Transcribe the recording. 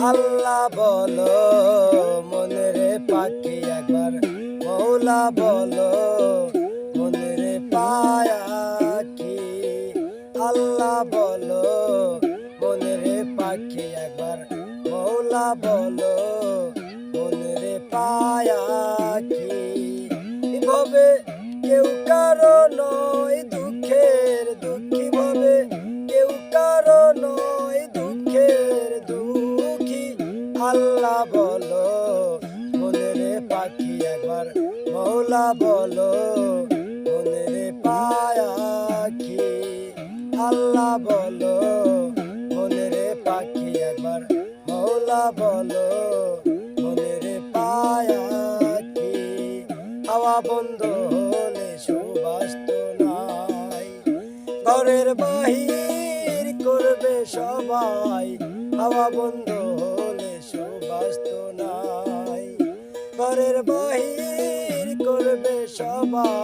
আল্লাহ বলো মনের পাখি একবার মৌলা বলো মনের পাখি। আল্লাহ বলো মনের পাখি একবার মৌলা বলো মনের পাখি। ভবে কেউ কারো নয় দুঃখের দুঃখী, ভবে কেউ কারো নয় দুঃখের দুঃখী। আল্লাহ বলো মনের পাখি একবার মৌলা বলো মনের পাখি। আল্লাহ বলো মনের পাখি একবার মৌলা বলো মনের পাখি। হাওয়া বন্ধ হলে সুবাস তো নাই, ঘরের বাহির করবে সবাই। হাওয়া বন্ধ হলে সুবাস তো নাই, ঘরের বাহির করবে সবাই।